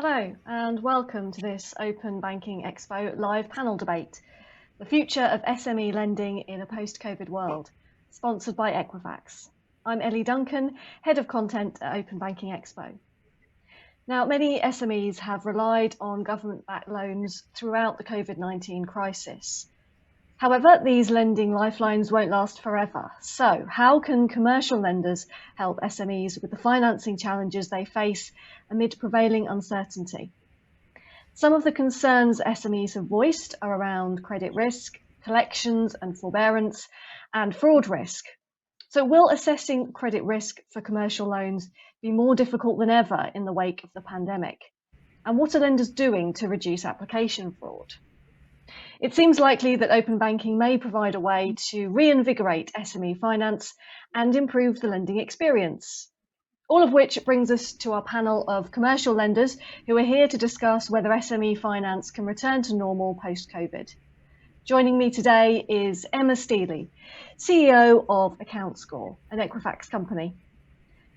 Hello and welcome to this Open Banking Expo live panel debate, the future of SME lending in a post-COVID world, sponsored by Equifax. I'm Ellie Duncan, Head of Content at Open Banking Expo. Now, many SMEs have relied on government-backed loans throughout the COVID-19 crisis. However, these lending lifelines won't last forever. So how can commercial lenders help SMEs with the financing challenges they face amid prevailing uncertainty? Some of the concerns SMEs have voiced are around credit risk, collections and forbearance, and fraud risk. So will assessing credit risk for commercial loans be more difficult than ever in the wake of the pandemic? And what are lenders doing to reduce application fraud? It seems likely that open banking may provide a way to reinvigorate SME finance and improve the lending experience. All of which brings us to our panel of commercial lenders who are here to discuss whether SME finance can return to normal post-COVID. Joining me today is Emma Steeley, CEO of AccountScore, an Equifax company.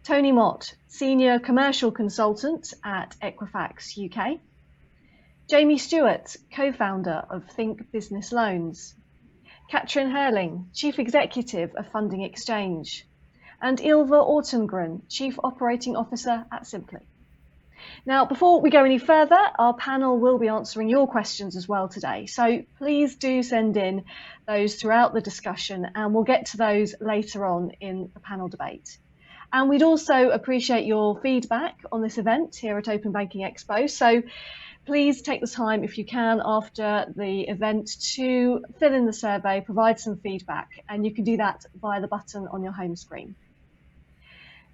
Tony Mott, Senior Commercial Consultant at Equifax UK. Jamie Stewart, co-founder of Think Business Loans. Katrin Herrling, Chief Executive of Funding Exchange. And Ylva Oertengren, Chief Operating Officer at Simply. Now, before we go any further, our panel will be answering your questions as well today. So please do send in those throughout the discussion and we'll get to those later on in the panel debate. And we'd also appreciate your feedback on this event here at Open Banking Expo. So please take the time, if you can, after the event to fill in the survey, provide some feedback, and you can do that via the button on your home screen.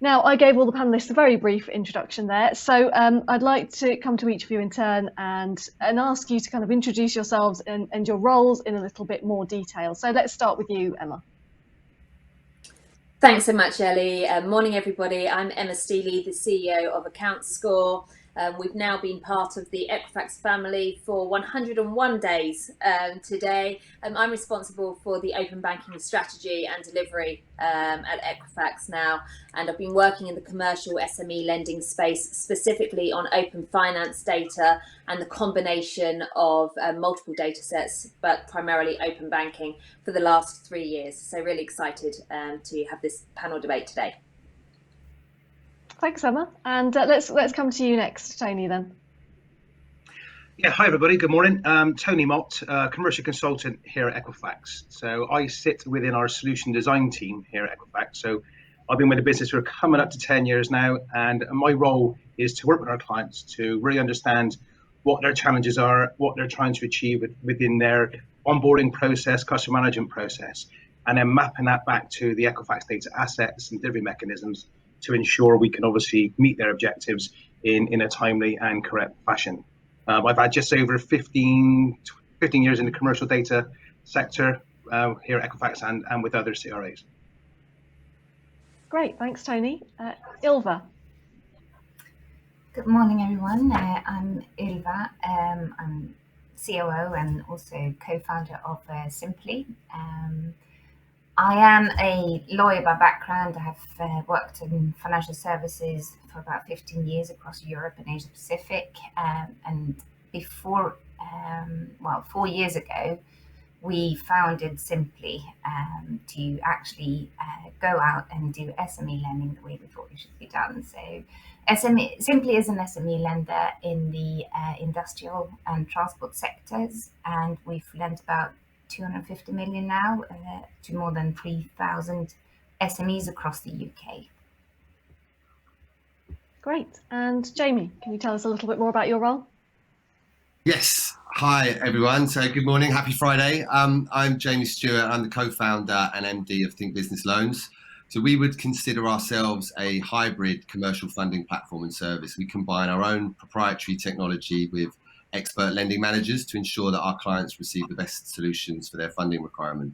Now, I gave all the panelists a very brief introduction there, so I'd like to come to each of you in turn and ask you to kind of introduce yourselves and your roles in a little bit more detail. So let's start with you, Emma. Thanks so much, Ellie. Morning, everybody. I'm Emma Steeley, the CEO of AccountScore. We've now been part of the Equifax family for 101 days today. I'm responsible for the open banking strategy and delivery at Equifax now, and I've been working in the commercial SME lending space, specifically on open finance data and the combination of multiple data sets, but primarily open banking for the last 3 years. So really excited to have this panel debate today. Thanks, Emma. And let's come to you next, Tony, then. Yeah, hi everybody, good morning. Tony Mott, commercial consultant here at Equifax. So I sit within our solution design team here at Equifax. So I've been with the business for coming up to 10 years now, and my role is to work with our clients to really understand what their challenges are, what they're trying to achieve within their onboarding process, customer management process, and then mapping that back to the Equifax data assets and delivery mechanisms to ensure we can obviously meet their objectives in a timely and correct fashion. I've had just over 15 years in the commercial data sector here at Equifax and with other CRAs. Great, thanks, Tony. Ylva. Good morning, everyone. I'm Ylva. I'm COO and also co-founder of Simply. I am a lawyer by background. I have worked in financial services for about 15 years across Europe and Asia Pacific. And before, 4 years ago, we founded Simply to actually go out and do SME lending the way we thought it should be done. So Simply is an SME lender in the industrial and transport sectors, and we've lent about 250 million now to more than 3,000 SMEs across the UK. Great. And Jamie, can you tell us a little bit more about your role? Yes. Hi, everyone. So good morning. Happy Friday. I'm Jamie Stewart. I'm the co-founder and MD of Think Business Loans. So we would consider ourselves a hybrid commercial funding platform and service. We combine our own proprietary technology with expert lending managers to ensure that our clients receive the best solutions for their funding requirement.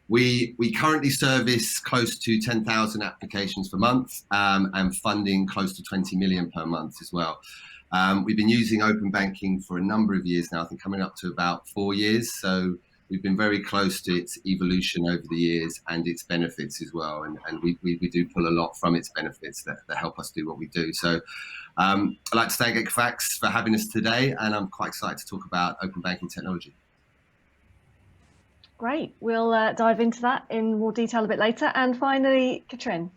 We currently service close to 10,000 applications per month and funding close to 20 million per month as well. We've been using open banking for a number of years now, I think coming up to about 4 years. So we've been very close to its evolution over the years and its benefits as well. And we do pull a lot from its benefits that help us do what we do. So I'd like to thank Equifax for having us today, and I'm quite excited to talk about open banking technology. Great. We'll dive into that in more detail a bit later. And finally, Katrin.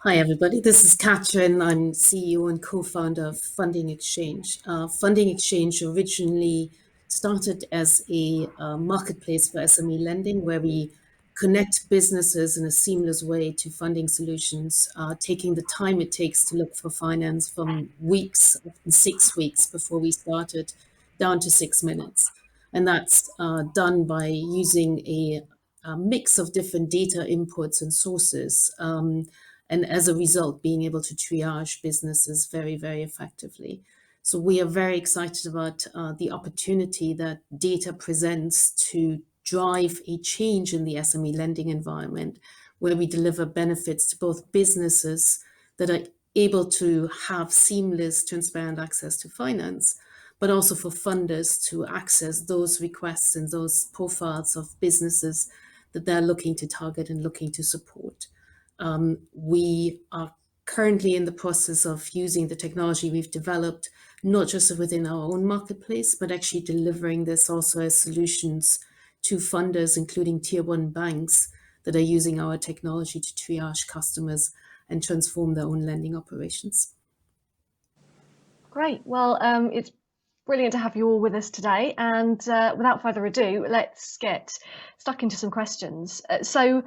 Hi, everybody. This is Katrin. I'm CEO and co-founder of Funding Exchange. Funding Exchange originally started as a marketplace for SME lending, where we connect businesses in a seamless way to funding solutions, taking the time it takes to look for finance from weeks, often 6 weeks before we started, down to 6 minutes. And that's done by using a mix of different data inputs and sources. And as a result, being able to triage businesses very, very effectively. So we are very excited about the opportunity that data presents to drive a change in the SME lending environment, where we deliver benefits to both businesses that are able to have seamless, transparent access to finance, but also for funders to access those requests and those profiles of businesses that they're looking to target and looking to support. We are currently in the process of using the technology we've developed, not just within our own marketplace, but actually delivering this also as solutions to funders, including tier 1 banks that are using our technology to triage customers and transform their own lending operations. Great. Well, it's brilliant to have you all with us today. And without further ado, let's get stuck into some questions. So,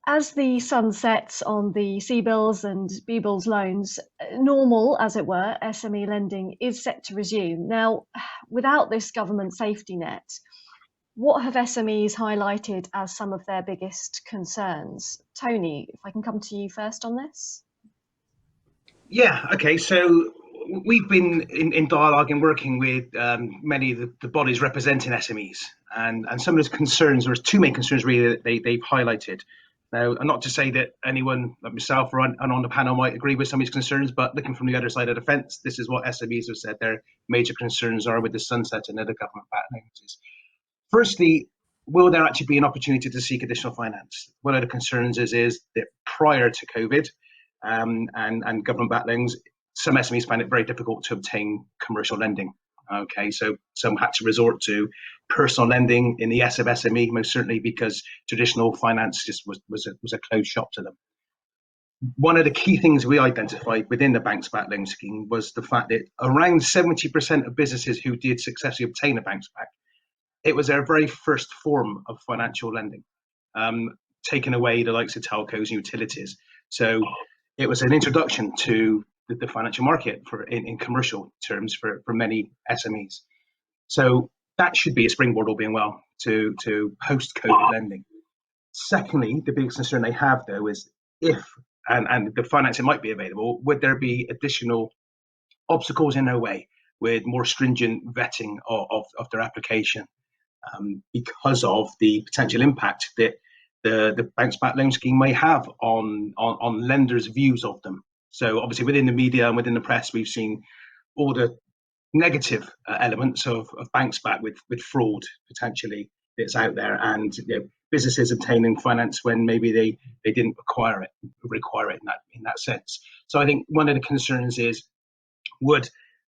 as the sun sets on the C-bills and B-bills loans, normal, as it were, SME lending is set to resume. Now, without this government safety net, what have SMEs highlighted as some of their biggest concerns? Tony, if I can come to you first on this. Yeah, okay. So we've been in dialogue and working with many of the bodies representing SMEs. And some of those concerns, there's two main concerns really that they've highlighted. Now, and not to say that anyone like myself or on the panel might agree with some of these concerns, but looking from the other side of the fence, this is what SMEs have said their major concerns are with the sunset and other government-backed notices. Firstly, will there actually be an opportunity to seek additional finance? One of the concerns is that prior to COVID and government-backed loans, some SMEs found it very difficult to obtain commercial lending. Okay, so some had to resort to personal lending in the S of SME, most certainly because traditional finance just was a closed shop to them. One of the key things we identified within the bank's back loan scheme was the fact that around 70% of businesses who did successfully obtain a bounce back, it was their very first form of financial lending, taking away the likes of telcos and utilities. So it was an introduction to the financial market in commercial terms for many SMEs. So that should be a springboard, all being well, to post-COVID lending. Secondly, the biggest concern they have, though, is if, and the financing might be available, would there be additional obstacles in their way with more stringent vetting of their application because of the potential impact that the bounce back loan scheme may have on lenders' views of them. So obviously within the media and within the press, we've seen all the negative elements of bounce back with fraud potentially that's out there, and businesses obtaining finance when maybe they didn't require it in that sense. So I think one of the concerns is, would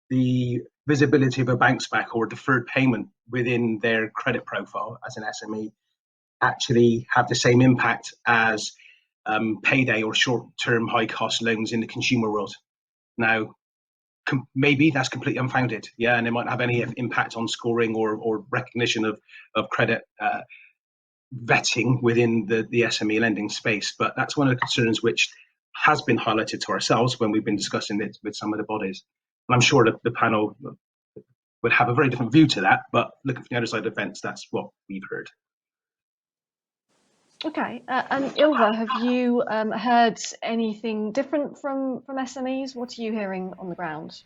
the visibility of a bounce back or deferred payment within their credit profile as an SME actually have the same impact as payday or short-term high-cost loans in the consumer world? Now, maybe that's completely unfounded, and it might not have any impact on scoring or recognition of credit vetting within the SME lending space. But that's one of the concerns which has been highlighted to ourselves when we've been discussing it with some of the bodies. And I'm sure that the panel would have a very different view to that, but looking from the other side of the fence, that's what we've heard. Okay, and Ylva, have you heard anything different from SMEs? What are you hearing on the ground?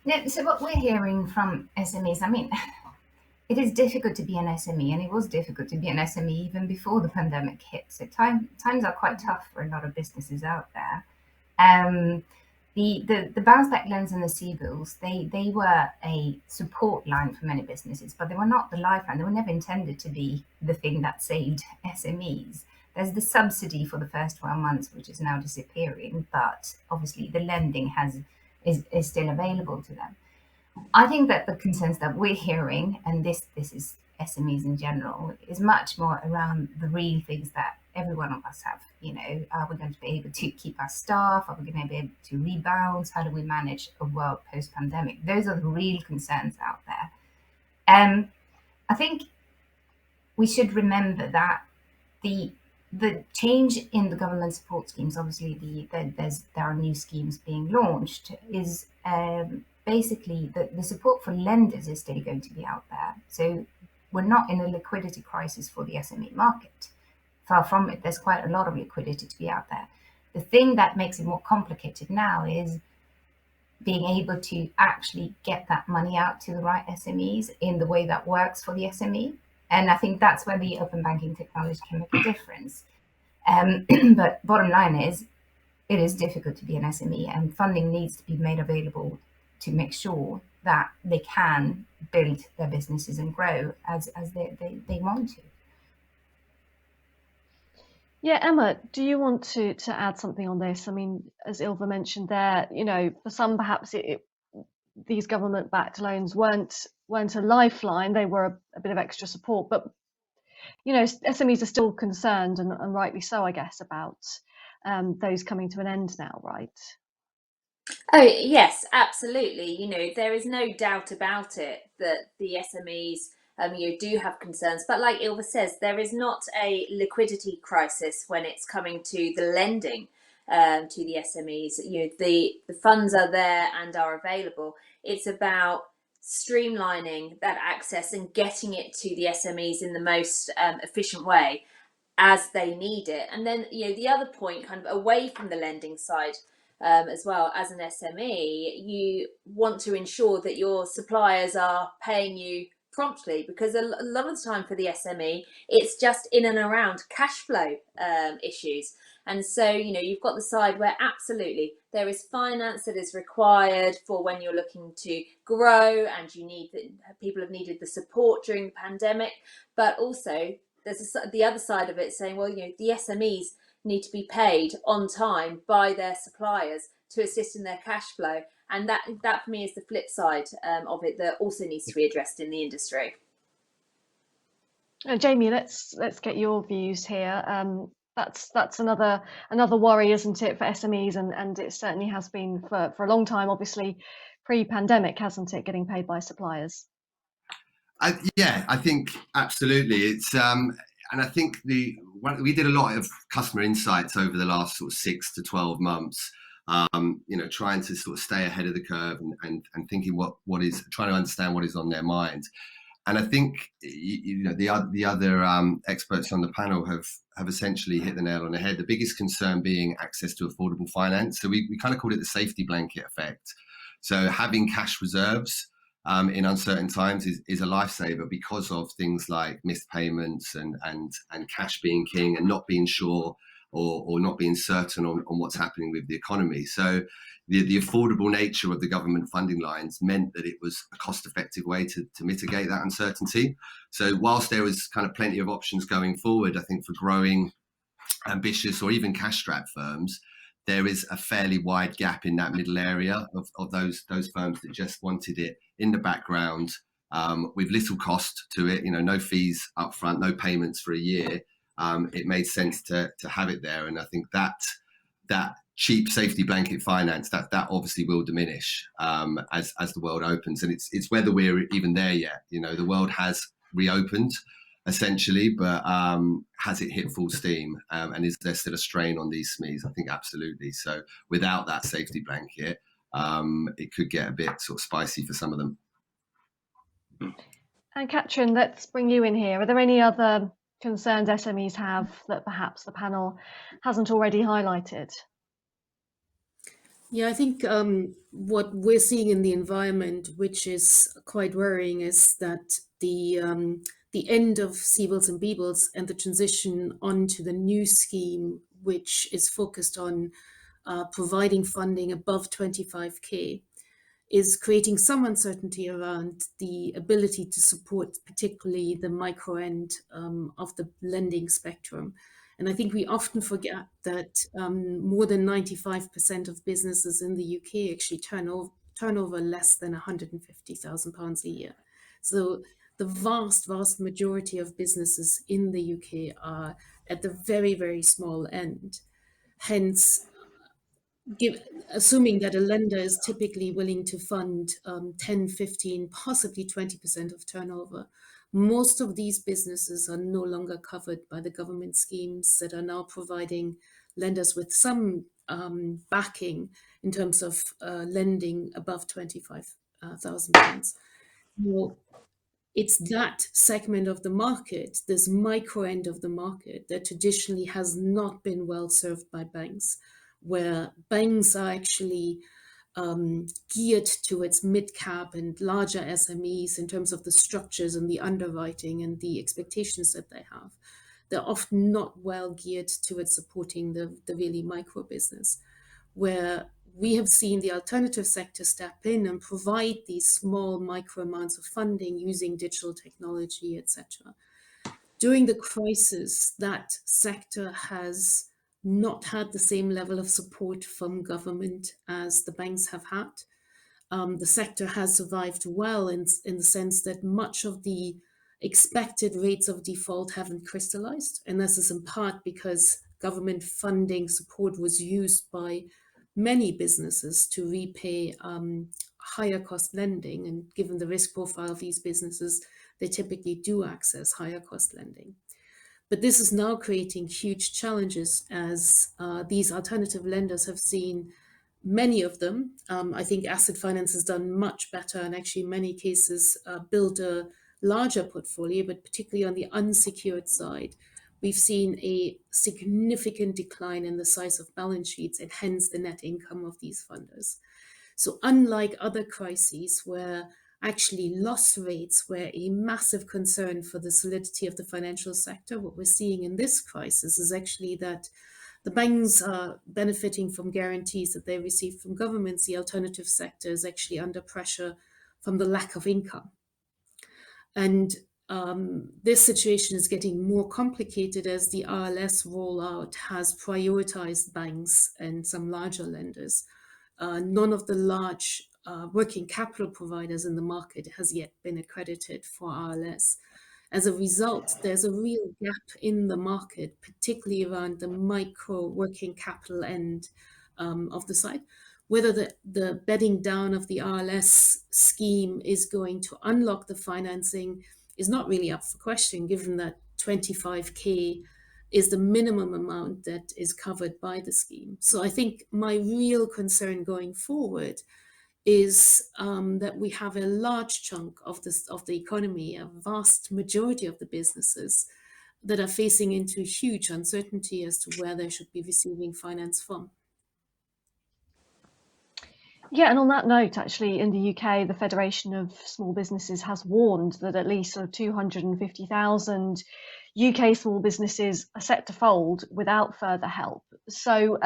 Yeah, so what we're hearing from SMEs, I mean, it is difficult to be an SME, and it was difficult to be an SME even before the pandemic hit. So times are quite tough for a lot of businesses out there. the bounce back loans and the CBILS, they were a support line for many businesses, but they were not the lifeline. They were never intended to be the thing that saved SMEs. There's the subsidy for the first 12 months, which is now disappearing, but obviously the lending is still available to them. I think that the concerns that we're hearing, and this is SMEs in general, is much more around the real things that every one of us have. Are we going to be able to keep our staff? Are we going to be able to rebound? How do we manage a world post-pandemic? Those are the real concerns out there. I think we should remember that the change in the government support schemes, obviously there are new schemes being launched, is basically the support for lenders is still going to be out there. So we're not in a liquidity crisis for the SME market. Far from it, there's quite a lot of liquidity to be out there. The thing that makes it more complicated now is being able to actually get that money out to the right SMEs in the way that works for the SME. And I think that's where the open banking technology can make a difference. But bottom line is, it is difficult to be an SME, and funding needs to be made available to make sure that they can build their businesses and grow as they want to. Yeah, Emma, do you want to add something on this? I mean, as Ylva mentioned there, for some perhaps these government-backed loans weren't a lifeline; they were a bit of extra support. But SMEs are still concerned, and rightly so, I guess, about those coming to an end now, right? Oh, yes, absolutely. There is no doubt about it that the SMEs do have concerns. But like Ylva says, there is not a liquidity crisis when it's coming to the lending to the SMEs. The funds are there and are available. It's about streamlining that access and getting it to the SMEs in the most efficient way as they need it. And then, the other point, kind of away from the lending side, as well, as an SME, you want to ensure that your suppliers are paying you promptly, because a lot of the time for the SME, it's just in and around cash flow issues. And so, you've got the side where absolutely there is finance that is required for when you're looking to grow, and people have needed the support during the pandemic. But also there's the other side of it saying, well, the SMEs need to be paid on time by their suppliers to assist in their cash flow. And that for me is the flip side of it that also needs to be addressed in the industry. Jamie, let's get your views here. That's another worry, isn't it, for SMEs, and it certainly has been for a long time, obviously pre-pandemic, hasn't it, getting paid by suppliers? I think absolutely. It's and I think we did a lot of customer insights over the last sort of 6 to 12 months, trying to sort of stay ahead of the curve and thinking what is, trying to understand what is on their mind. And I think the other experts on the panel have essentially hit the nail on the head. The biggest concern being access to affordable finance. So we kind of called it the safety blanket effect. So having cash reserves in uncertain times is a lifesaver, because of things like missed payments and cash being king, and not being sure or not being certain on what's happening with the economy. So the affordable nature of the government funding lines meant that it was a cost-effective way to mitigate that uncertainty. So whilst there was kind of plenty of options going forward, I think for growing, ambitious, or even cash-strapped firms, there is a fairly wide gap in that middle area of those firms that just wanted it in the background with little cost to it, no fees up front, no payments for a year. It made sense to have it there. And I think that cheap safety blanket finance, that obviously will diminish as the world opens. And it's whether we're even there yet. The world has reopened essentially, but has it hit full steam? And is there still a strain on these SMEs? I think absolutely. So without that safety blanket, it could get a bit sort of spicy for some of them. And Katrin, let's bring you in here. Are there any other concerns SMEs have that perhaps the panel hasn't already highlighted? Yeah, I think what we're seeing in the environment, which is quite worrying, is that the end of CBILS and BBILS and the transition onto the new scheme, which is focused on providing funding above 25k is creating some uncertainty around the ability to support particularly the micro end of the lending spectrum. And I think we often forget that more than 95% of businesses in the UK actually turn over less than £150,000 a year. So the vast majority of businesses in the UK are at the very, very small end. Hence, assuming that a lender is typically willing to fund 10, 15, possibly 20% of turnover, most of these businesses are no longer covered by the government schemes that are now providing lenders with some backing in terms of lending above £25,000. Well, it's that segment of the market, this micro end of the market, that traditionally has not been well served by banks, where banks are actually geared towards mid-cap and larger SMEs in terms of the structures and the underwriting and the expectations that they have. They're often not well geared towards supporting the really micro business, where we have seen the alternative sector step in and provide these small micro amounts of funding using digital technology, etc. During the crisis, that sector has not had the same level of support from government as the banks have had. The sector has survived well in the sense that much of the expected rates of default haven't crystallized. And this is in part because government funding support was used by many businesses to repay higher cost lending. And given the risk profile of these businesses, they typically do access higher cost lending. But this is now creating huge challenges as these alternative lenders have seen many of them. I think asset finance has done much better and actually in many cases built a larger portfolio, but particularly on the unsecured side, we've seen a significant decline in the size of balance sheets and hence the net income of these funders. So unlike other crises where actually loss rates were a massive concern for the solidity of the financial sector, what we're seeing in this crisis is actually that the banks are benefiting from guarantees that they receive from governments. The alternative sector is actually under pressure from the lack of income. And this situation is getting more complicated as the RLS rollout has prioritized banks and some larger lenders. None of the large working capital providers in the market has yet been accredited for RLS. As a result, there's a real gap in the market, particularly around the micro working capital end of the site. Whether the bedding down of the RLS scheme is going to unlock the financing is not really up for question, given that 25k is the minimum amount that is covered by the scheme. So I think my real concern going forward is that we have a large chunk of the economy, a vast majority of the businesses that are facing into huge uncertainty as to where they should be receiving finance from. Yeah, and on that note, actually, in the UK, the Federation of Small Businesses has warned that at least sort of 250,000 UK small businesses are set to fold without further help. So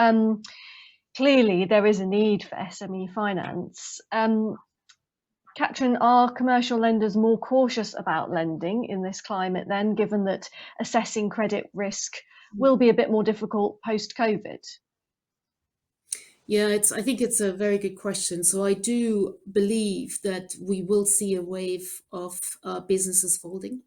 clearly there is a need for SME finance. Katrin, are commercial lenders more cautious about lending in this climate then, given that assessing credit risk will be a bit more difficult post-COVID? Yeah, I think it's a very good question. So I do believe that we will see a wave of businesses folding.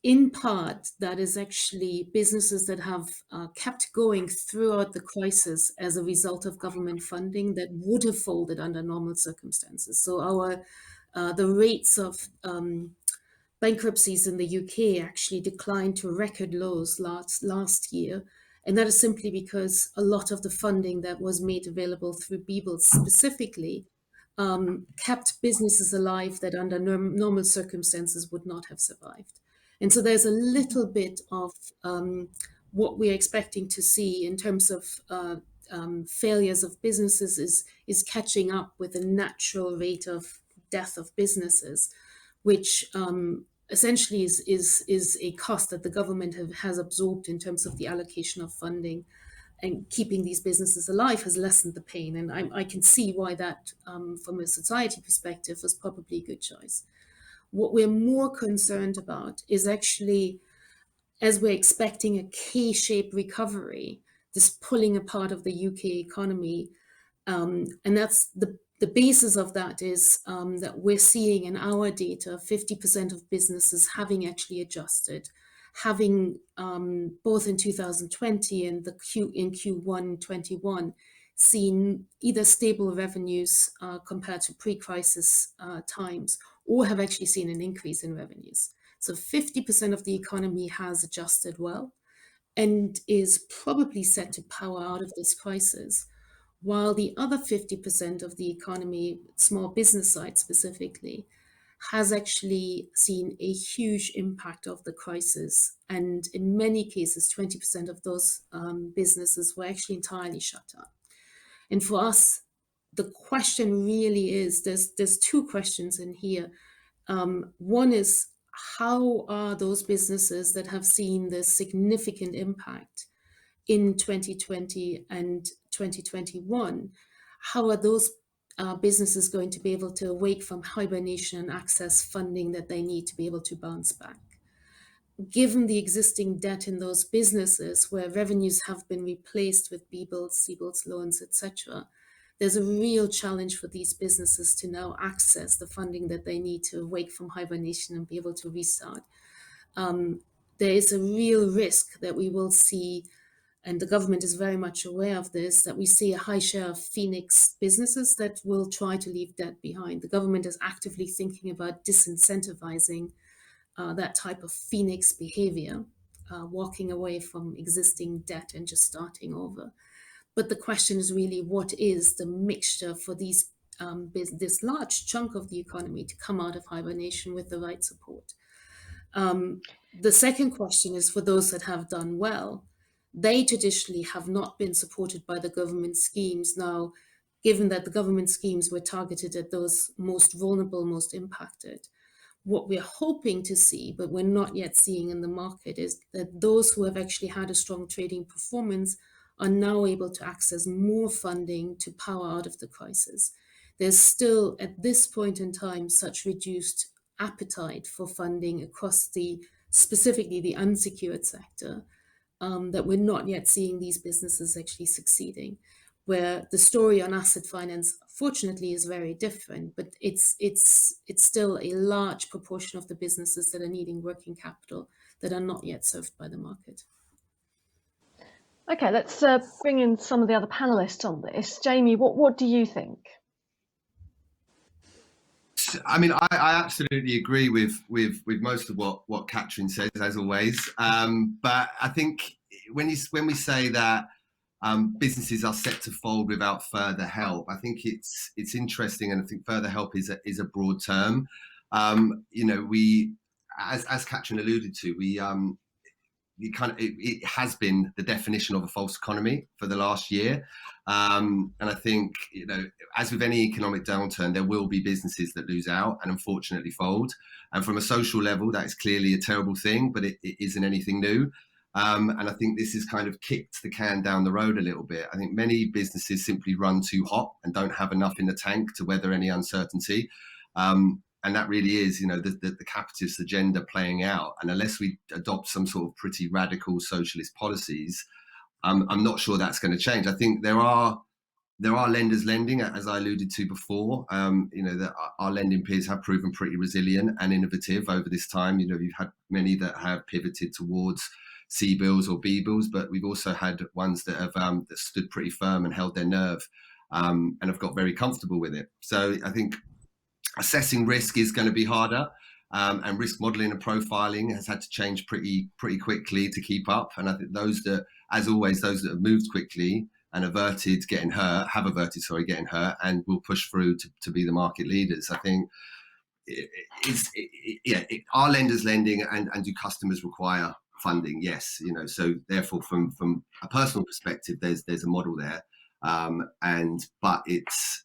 In part, that is actually businesses that have kept going throughout the crisis as a result of government funding that would have folded under normal circumstances. So the rates of bankruptcies in the UK actually declined to record lows last year. And that is simply because a lot of the funding that was made available through BBLS specifically kept businesses alive that under normal circumstances would not have survived. And so there's a little bit of what we're expecting to see in terms of failures of businesses is catching up with the natural rate of death of businesses, which essentially is a cost that the government has absorbed in terms of the allocation of funding. and keeping these businesses alive has lessened the pain. And I can see why that, from a society perspective, was probably a good choice. What we're more concerned about is actually, as we're expecting a K-shaped recovery, this pulling apart of the UK economy, and that's the basis of that is that we're seeing in our data 50% of businesses having actually adjusted, having both in 2020 and in Q1 21 seen either stable revenues compared to pre-crisis times, or have actually seen an increase in revenues. So 50% of the economy has adjusted well and is probably set to power out of this crisis, while the other 50% of the economy, small business side specifically, has actually seen a huge impact of the crisis. And in many cases, 20% of those businesses were actually entirely shut down. And for us, the question really is, there's two questions in here. One is, how are those businesses that have seen this significant impact in 2020 and 2021, how are those businesses going to be able to awake from hibernation and access funding that they need to be able to bounce back? Given the existing debt in those businesses where revenues have been replaced with B-bills, C-bills, loans, etc., there's a real challenge for these businesses to now access the funding that they need to awake from hibernation and be able to restart. There is a real risk that we will see, and the government is very much aware of this, that we see a high share of Phoenix businesses that will try to leave debt behind. The government is actively thinking about disincentivizing that type of Phoenix behavior, walking away from existing debt and just starting over. But the question is really, what is the mixture for these this large chunk of the economy to come out of hibernation with the right support? The second question is for those that have done well. They traditionally have not been supported by the government schemes. Now, given that the government schemes were targeted at those most vulnerable, most impacted, what we're hoping to see, but we're not yet seeing in the market, is that those who have actually had a strong trading performance are now able to access more funding to power out of the crisis. There's still, at this point in time, such reduced appetite for funding across specifically the unsecured sector, that we're not yet seeing these businesses actually succeeding. Where the story on asset finance, fortunately, is very different, but it's still a large proportion of the businesses that are needing working capital that are not yet served by the market. Okay, let's bring in some of the other panelists on this. Jamie, what do you think? I mean, I absolutely agree with most of what Katrin says, as always. But I think when we say that businesses are set to fold without further help, I think it's interesting, and I think further help is a broad term. We, as Katrin alluded to, it has been the definition of a false economy for the last year. And I think, as with any economic downturn, there will be businesses that lose out and unfortunately fold. And from a social level, that is clearly a terrible thing, but it isn't anything new. And I think this has kind of kicked the can down the road a little bit. I think many businesses simply run too hot and don't have enough in the tank to weather any uncertainty. And that really is, the capitalist agenda playing out. And unless we adopt some sort of pretty radical socialist policies, I'm not sure that's going to change. I think there are lenders lending, as I alluded to before. That our lending peers have proven pretty resilient and innovative over this time. You've had many that have pivoted towards C bills or B bills, but we've also had ones that have that stood pretty firm and held their nerve, and have got very comfortable with it. So I think assessing risk is going to be harder, and risk modelling and profiling has had to change pretty quickly to keep up. And I think those that have moved quickly and have averted getting hurt, and will push through to be the market leaders. I think are lenders lending, and do customers require funding? Yes, so therefore from a personal perspective, there's a model there, but it's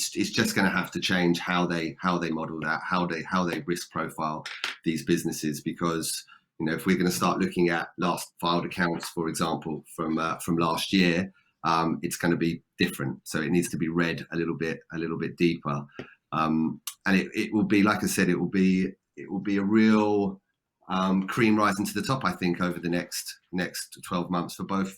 just going to have to change how they model that, how they risk profile these businesses, because If we're going to start looking at last filed accounts, for example, from last year, it's going to be different. So it needs to be read a little bit deeper, and it will be, like I said, it will be a real cream rising to the top, I think, over the next 12 months for both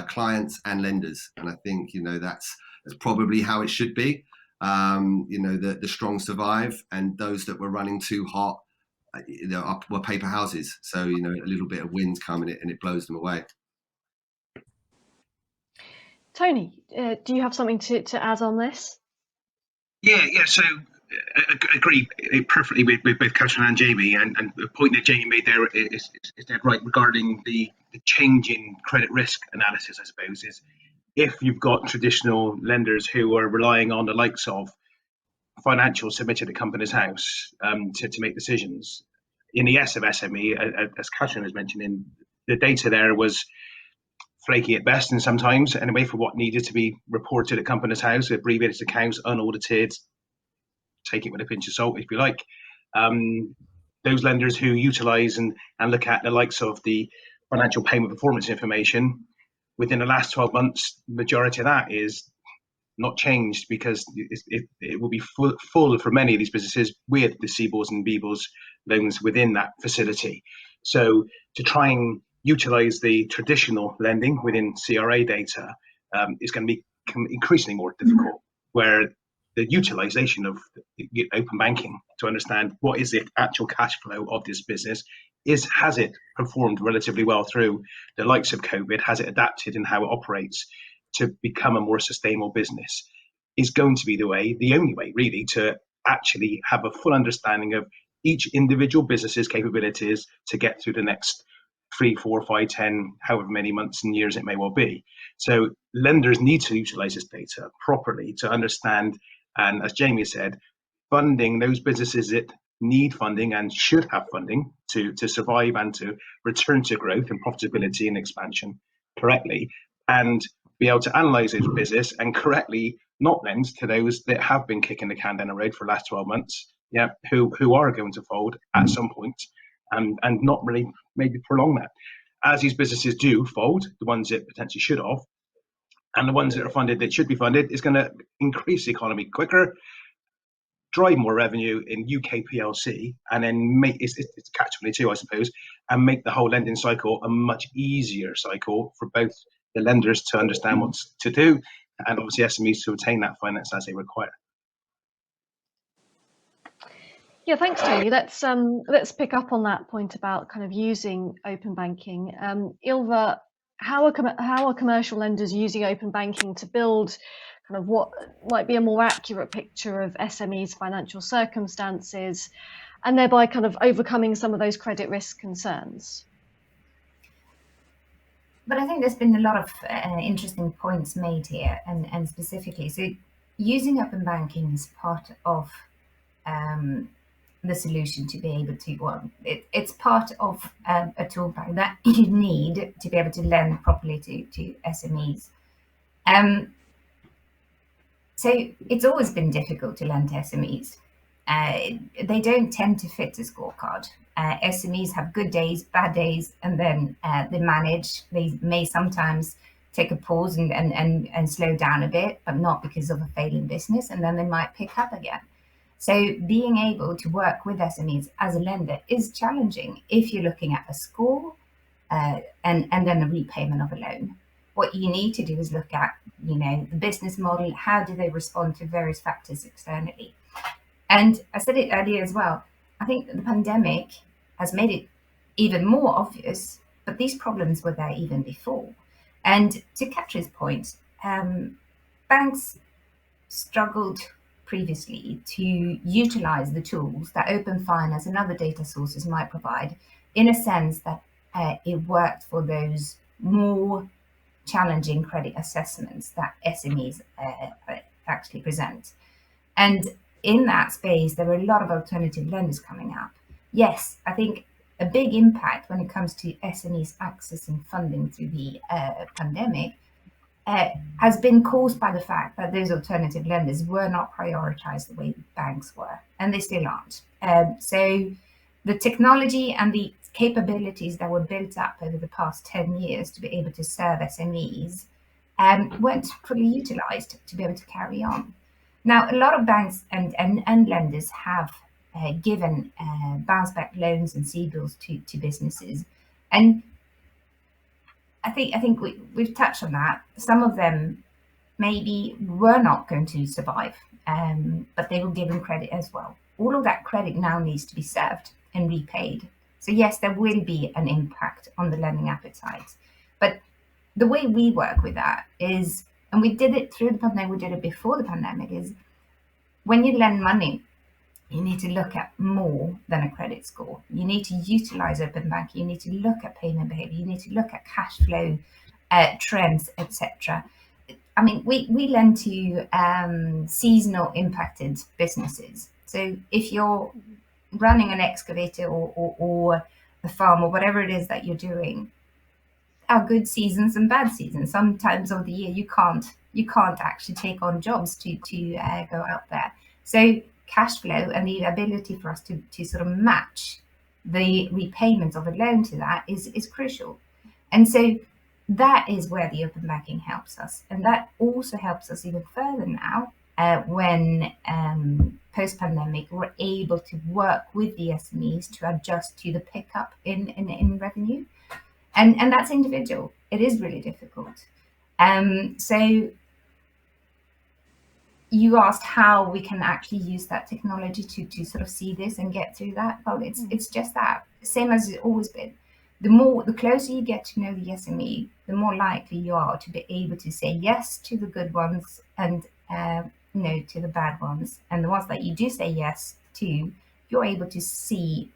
clients and lenders. And I think that's probably how it should be. The strong survive, and those that were running too hot, were paper houses. So a little bit of wind coming and it blows them away. Tony, do you have something to add on this? Yeah. So I agree perfectly with both Katrin and Jamie, and the point that Jamie made there is dead right regarding the change in credit risk analysis. I suppose is if you've got traditional lenders who are relying on the likes of financials submitted at Companies House to make decisions. In the S of SME, as Katrin was mentioning, the data there was flaky at best, and sometimes anyway for what needed to be reported at Companies House, abbreviated accounts, unaudited. Take it with a pinch of salt, if you like. Those lenders who utilise and look at the likes of the financial payment performance information within the last 12 months, the majority of that is not changed because it will be full for many of these businesses with the CBILS and BBILS loans within that facility. So to try and utilise the traditional lending within CRA data is going to become increasingly more difficult, where the utilisation of open banking to understand what is the actual cash flow of this business has it performed relatively well through the likes of COVID, has it adapted in how it operates to become a more sustainable business, is going to be the only way really to actually have a full understanding of each individual business's capabilities to get through the next 3, 4, 5, 10, however many months and years it may well be. So lenders need to utilize this data properly to understand, and as Jamie said, funding those businesses that need funding and should have funding to survive and to return to growth and profitability and expansion correctly, and be able to analyze those business and correctly not lend to those that have been kicking the can down the road for the last 12 months, who are going to fold at some point, and not really maybe prolong that. As these businesses do fold, the ones that potentially should have, and the ones that are funded that should be funded, is going to increase the economy quicker, drive more revenue in UK PLC, and then make it's catch-22, I suppose, and make the whole lending cycle a much easier cycle for both the lenders to understand what to do, and obviously SMEs to obtain that finance as they require. Yeah, thanks, Tony. Let's pick up on that point about kind of using open banking. Ylva, how are commercial lenders using open banking to build kind of what might be a more accurate picture of SMEs' financial circumstances, and thereby kind of overcoming some of those credit risk concerns? But I think there's been a lot of interesting points made here, and specifically, so using open banking is part of the solution to be able to, it's part of a tool bag that you need to be able to lend properly to SMEs. So it's always been difficult to lend to SMEs. They don't tend to fit a scorecard. SMEs have good days, bad days, and then they manage. They may sometimes take a pause and slow down a bit, but not because of a failing business, and then they might pick up again. So being able to work with SMEs as a lender is challenging if you're looking at a score and then the repayment of a loan. What you need to do is look at, the business model, how do they respond to various factors externally? And I said it earlier as well, I think the pandemic has made it even more obvious, but these problems were there even before. And to Katrin's point, banks struggled previously to utilize the tools that Open Finance and other data sources might provide, in a sense that it worked for those more challenging credit assessments that SMEs actually present. And in that space, there were a lot of alternative lenders coming up. Yes, I think a big impact when it comes to SMEs accessing funding through the pandemic has been caused by the fact that those alternative lenders were not prioritized the way banks were, and they still aren't. So the technology and the capabilities that were built up over the past 10 years to be able to serve SMEs weren't fully utilized to be able to carry on. Now, a lot of banks and lenders have given bounce back loans and CBILS to businesses. And I think we've touched on that. Some of them maybe were not going to survive, but they were given credit as well. All of that credit now needs to be served and repaid. So yes, there will be an impact on the lending appetite. But the way we work with that is, and we did it through the pandemic, we did it before the pandemic, is when you lend money, you need to look at more than a credit score. You need to utilize open banking. You need to look at payment behavior. You need to look at cash flow trends, etc. I mean, we lend to seasonal impacted businesses. So if you're running an excavator or a farm or whatever it is that you're doing, are good seasons and bad seasons. Sometimes of the year you can't actually take on jobs to go out there. So cash flow and the ability for us to sort of match the repayment of a loan to that is crucial. And so that is where the open banking helps us. And that also helps us even further now when post-pandemic we're able to work with the SMEs to adjust to the pickup in revenue. And that's individual. It is really difficult. So you asked how we can actually use that technology to sort of see this and get through that. Well, it's just that, same as it's always been. The closer you get to know the SME, the more likely you are to be able to say yes to the good ones and no to the bad ones. And the ones that you do say yes to, you're able to see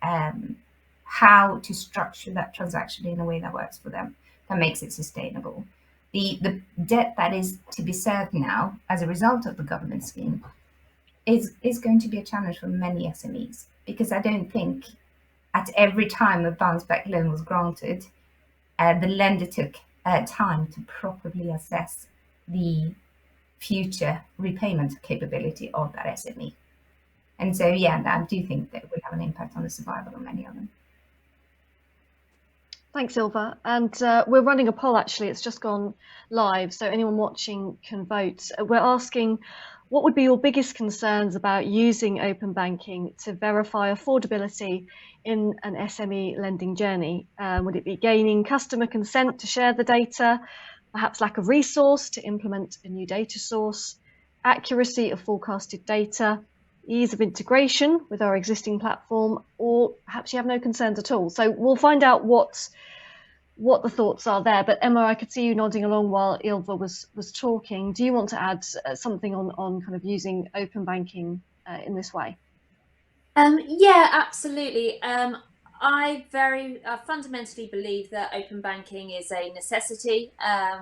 how to structure that transaction in a way that works for them, that makes it sustainable. The debt that is to be served now as a result of the government scheme is going to be a challenge for many SMEs, because I don't think at every time a bounce back loan was granted, the lender took time to properly assess the future repayment capability of that SME. And so, yeah, I do think that it will have an impact on the survival of many of them. Thanks, Ylva. And we're running a poll, actually. It's just gone live, so anyone watching can vote. We're asking, what would be your biggest concerns about using open banking to verify affordability in an SME lending journey? Would it be gaining customer consent to share the data, perhaps lack of resource to implement a new data source, accuracy of forecasted data, ease of integration with our existing platform, or perhaps you have no concerns at all? So we'll find out what the thoughts are there. But Emma, I could see you nodding along while Ylva was talking. Do you want to add something on kind of using open banking in this way? Yeah, absolutely. I fundamentally believe that open banking is a necessity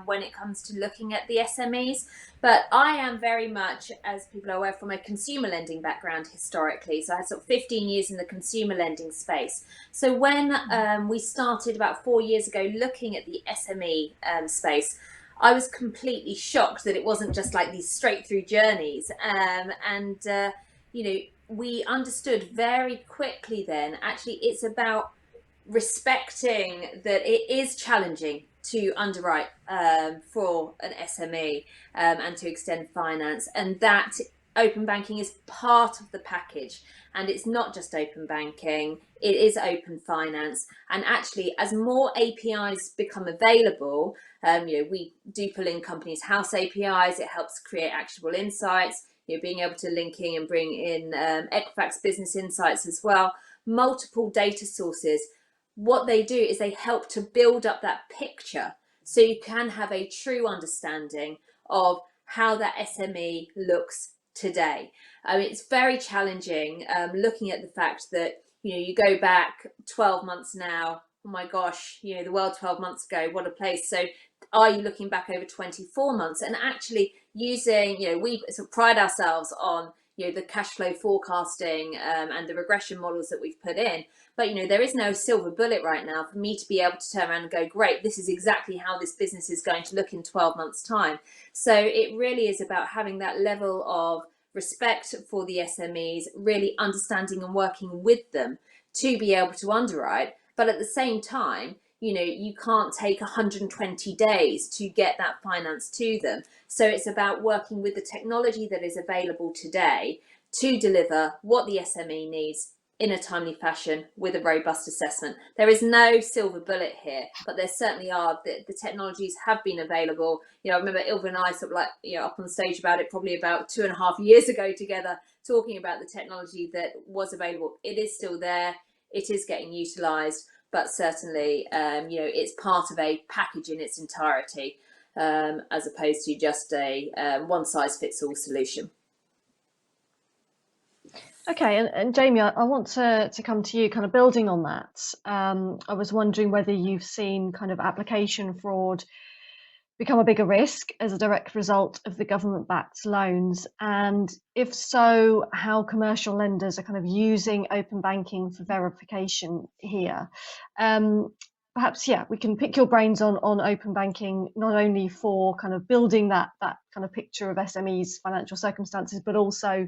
when it comes to looking at the SMEs. But I am very much, as people are aware, from a consumer lending background historically. So I had sort of 15 years in the consumer lending space. So when we started about 4 years ago looking at the SME space, I was completely shocked that it wasn't just like these straight through journeys. We understood very quickly then, actually, it's about respecting that it is challenging to underwrite for an SME and to extend finance, and that open banking is part of the package. And it's not just open banking, it is open finance. And actually, as more APIs become available, we do pull in companies' house APIs, it helps create actionable insights. Being able to link in and bring in Equifax business insights as well, multiple data sources. What they do is they help to build up that picture so you can have a true understanding of how that SME looks today. It's very challenging looking at the fact that, you go back 12 months now, oh my gosh, the world 12 months ago, what a place. So are you looking back over 24 months and actually using, we sort of pride ourselves on, the cash flow forecasting and the regression models that we've put in. But, there is no silver bullet right now for me to be able to turn around and go, great, this is exactly how this business is going to look in 12 months time. So it really is about having that level of respect for the SMEs, really understanding and working with them to be able to underwrite, But at the same time, you can't take 120 days to get that finance to them. So it's about working with the technology that is available today to deliver what the SME needs in a timely fashion with a robust assessment. There is no silver bullet here, but there certainly are. The technologies have been available. I remember Ylva and I sort of up on stage about it probably about 2.5 years ago together, talking about the technology that was available. It is still there. It is getting utilised, but certainly, it's part of a package in its entirety, as opposed to just a one-size-fits-all solution. Okay, and Jamie, I want to come to you, kind of building on that. I was wondering whether you've seen kind of application fraud become a bigger risk as a direct result of the government-backed loans, and if so, how commercial lenders are kind of using open banking for verification here. Perhaps, we can pick your brains on open banking, not only for kind of building that kind of picture of SMEs' financial circumstances, but also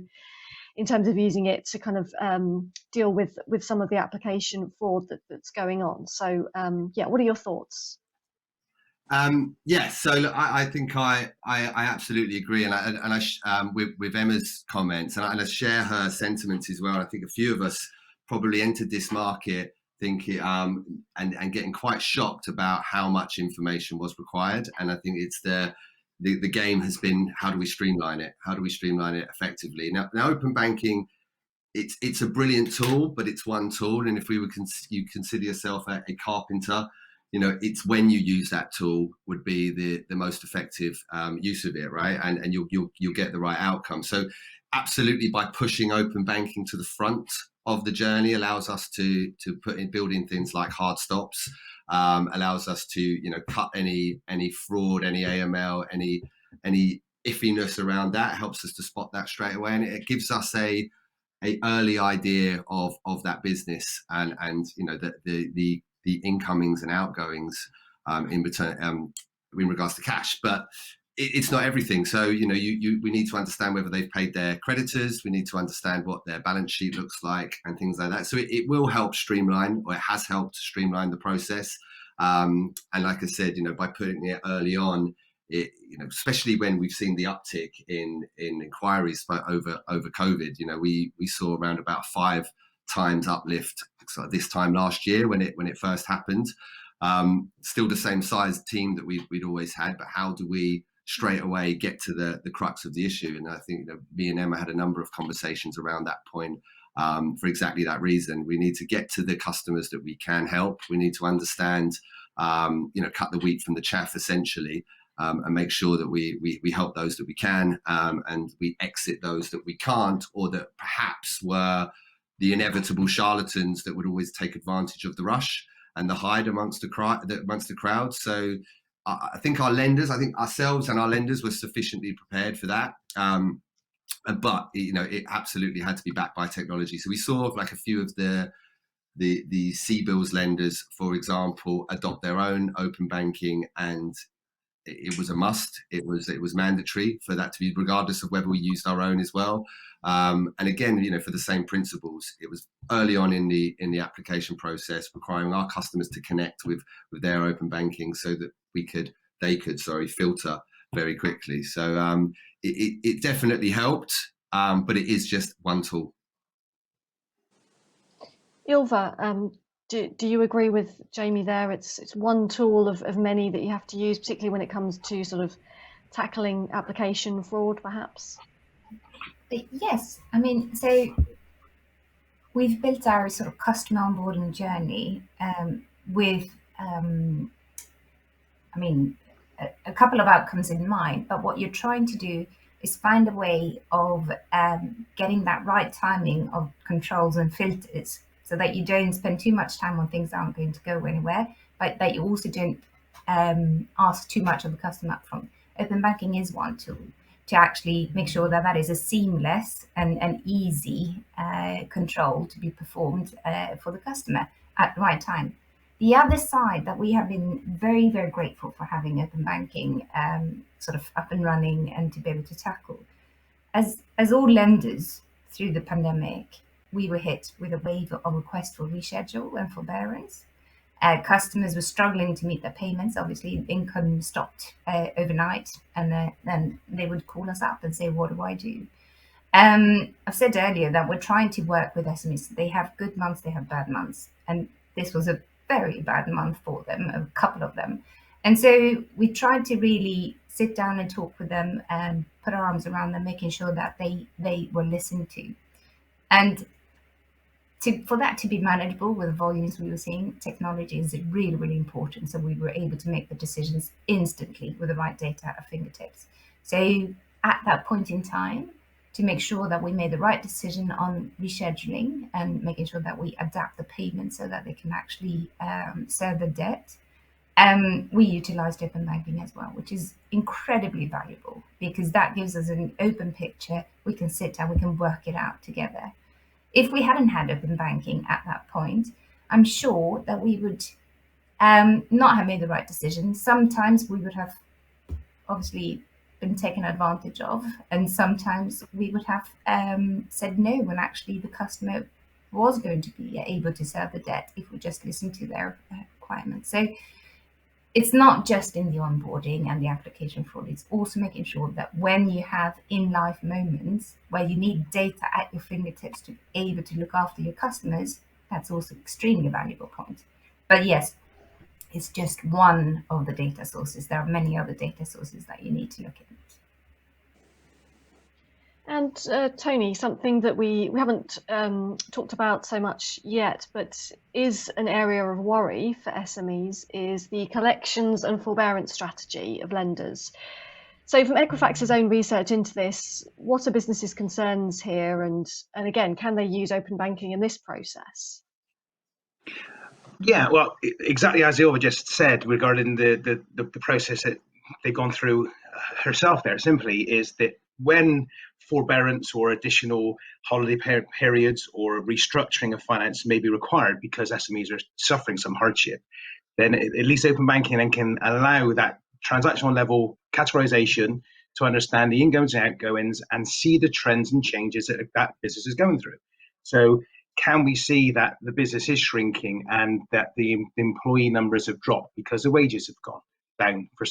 in terms of using it to kind of deal with some of the application fraud that's going on. So what are your thoughts? So look, I think I absolutely agree, and with Emma's comments, and I share her sentiments as well. I think a few of us probably entered this market thinking and getting quite shocked about how much information was required, and I think it's the game has been, how do we streamline it? How do we streamline it effectively? Now open banking, it's a brilliant tool, but it's one tool, and if you consider yourself a carpenter, it's when you use that tool would be the most effective use of it, right? And you'll get the right outcome. So absolutely, by pushing open banking to the front of the journey allows us to build in things like hard stops, allows us to cut any fraud, any AML, any iffiness around that, helps us to spot that straight away, and it gives us a early idea of that business and the incomings and outgoings in return in regards to cash. But it's not everything. So we need to understand whether they've paid their creditors. We need to understand what their balance sheet looks like and things like that. So it will help streamline, or it has helped streamline the process. And like I said, by putting it early on, especially when we've seen the uptick in inquiries over COVID, we saw around about 5 times uplift this time last year when it first happened. Still the same size team that we'd always had, but how do we straight away get to the crux of the issue? And I think me and Emma had a number of conversations around that point for exactly that reason. We need to get to the customers that we can help. We need to understand, cut the wheat from the chaff essentially, and make sure that we help those that we can, and we exit those that we can't, or that perhaps were the inevitable charlatans that would always take advantage of the rush and the hide amongst the crowd. So I think ourselves and our lenders were sufficiently prepared for that. But it absolutely had to be backed by technology. So we saw like a few of the CBILS lenders, for example, adopt their own open banking, and it was a must. It was mandatory for that to be, regardless of whether we used our own as well. And again, for the same principles, it was early on in the application process, requiring our customers to connect with their open banking so that they could filter very quickly. So it definitely helped, but it is just one tool. Ylva, do you agree with Jamie there? It's one tool of many that you have to use, particularly when it comes to sort of tackling application fraud, perhaps? Yes, I mean, so we've built our sort of customer onboarding journey with, a couple of outcomes in mind. But what you're trying to do is find a way of getting that right timing of controls and filters, so that you don't spend too much time on things that aren't going to go anywhere, but that you also don't ask too much of the customer up front. Open banking is one tool to actually make sure that is a seamless and easy control to be performed for the customer at the right time. The other side that we have been very, very grateful for having open banking sort of up and running and to be able to tackle. As all lenders through the pandemic, we were hit with a wave of requests for reschedule and forbearance. Customers were struggling to meet their payments. Obviously, income stopped overnight, and then they would call us up and say, "What do I do?" I've said earlier that we're trying to work with SMEs. They have good months, they have bad months, and this was a very bad month for them, a couple of them. And so we tried to really sit down and talk with them and put our arms around them, making sure that they were listened to. And for that to be manageable with the volumes we were seeing, technology is really, really important. So we were able to make the decisions instantly with the right data at our fingertips. So at that point in time, to make sure that we made the right decision on rescheduling and making sure that we adapt the payment so that they can actually serve the debt, we utilized open banking as well, which is incredibly valuable because that gives us an open picture. We can sit down, we can work it out together. If we hadn't had open banking at that point, I'm sure that we would not have made the right decision. Sometimes we would have obviously been taken advantage of, and sometimes we would have said no when actually the customer was going to be able to serve the debt if we just listened to their requirements. So it's not just in the onboarding and the application fraud, it's also making sure that when you have in-life moments where you need data at your fingertips to be able to look after your customers, that's also extremely valuable point. But yes, it's just one of the data sources. There are many other data sources that you need to look at. And Tony, something that we haven't talked about so much yet, but is an area of worry for SMEs, is the collections and forbearance strategy of lenders. So from Equifax's own research into this, what are businesses' concerns here? And again, can they use open banking in this process? Yeah, well, exactly as Ylva just said regarding the process that they've gone through herself there, simply is that when forbearance or additional holiday periods or restructuring of finance may be required because SMEs are suffering some hardship, then at least open banking then can allow that transactional level categorization to understand the ingoings and outgoings and see the trends and changes that that business is going through. So can we see that the business is shrinking and that the employee numbers have dropped because the wages have gone down for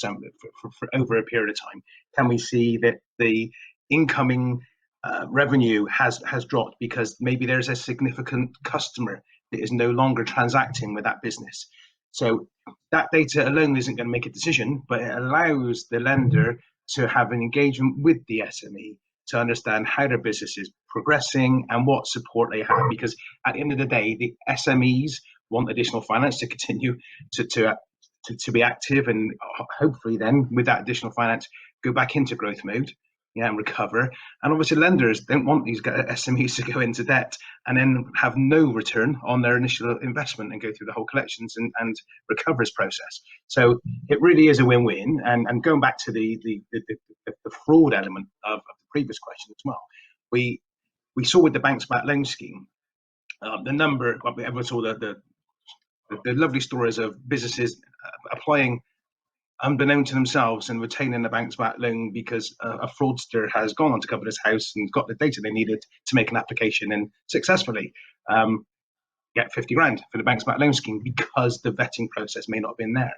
over a period of time? Can we see that the incoming revenue has dropped because maybe there's a significant customer that is no longer transacting with that business? So that data alone isn't going to make a decision, but it allows the lender to have an engagement with the SME to understand how their business is progressing and what support they have. Because at the end of the day, the SMEs want additional finance to continue to be active, and hopefully then with that additional finance go back into growth mode, and recover. And obviously lenders don't want these SMEs to go into debt and then have no return on their initial investment and go through the whole collections and recovers process. So it really is a win-win. And going back to the fraud element of the previous question as well, we saw with the Banks Back Loan Scheme, the number, everyone saw the lovely stories of businesses applying unbeknown to themselves and retaining the Banks Back loan because a fraudster has gone on to cover his house and got the data they needed to make an application and successfully get 50 grand for the Banks Back Loan Scheme because the vetting process may not have been there.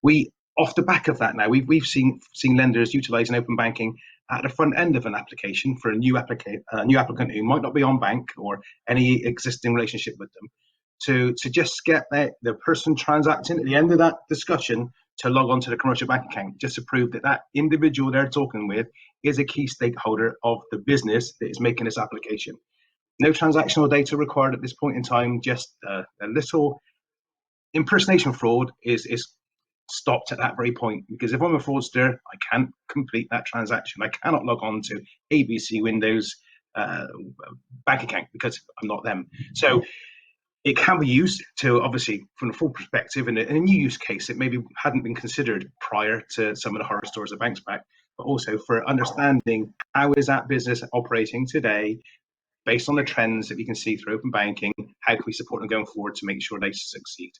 We, off the back of that now, we've seen lenders utilising open banking at the front end of an application for a new applicant who might not be on bank or any existing relationship with them, to just get the person transacting at the end of that discussion to log on to the commercial bank account, just to prove that that individual they're talking with is a key stakeholder of the business that is making this application. No transactional data required at this point in time, just a little impersonation fraud is stopped at that very point. Because if I'm a fraudster, I can't complete that transaction. I cannot log on to ABC Windows bank account because I'm not them. So it can be used to, obviously, from a full perspective, in a new use case that maybe hadn't been considered prior to some of the horror stories of Banks Back, but also for understanding how is that business operating today, based on the trends that we can see through open banking, how can we support them going forward to make sure they succeed?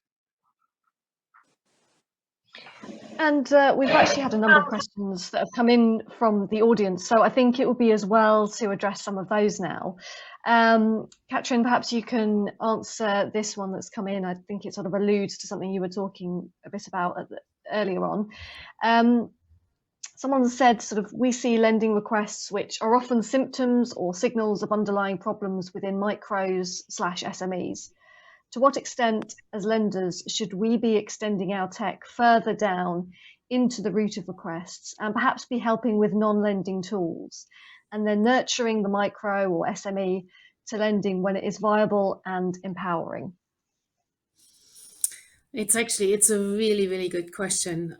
And we've actually had a number of questions that have come in from the audience, so I think it would be as well to address some of those now. Katrin, perhaps you can answer this one that's come in. I think it sort of alludes to something you were talking a bit about earlier on. Someone said sort of, we see lending requests which are often symptoms or signals of underlying problems within micros/SMEs. To what extent, as lenders, should we be extending our tech further down into the root of requests and perhaps be helping with non-lending tools and then nurturing the micro or SME to lending when it is viable and empowering? It's a really, really good question.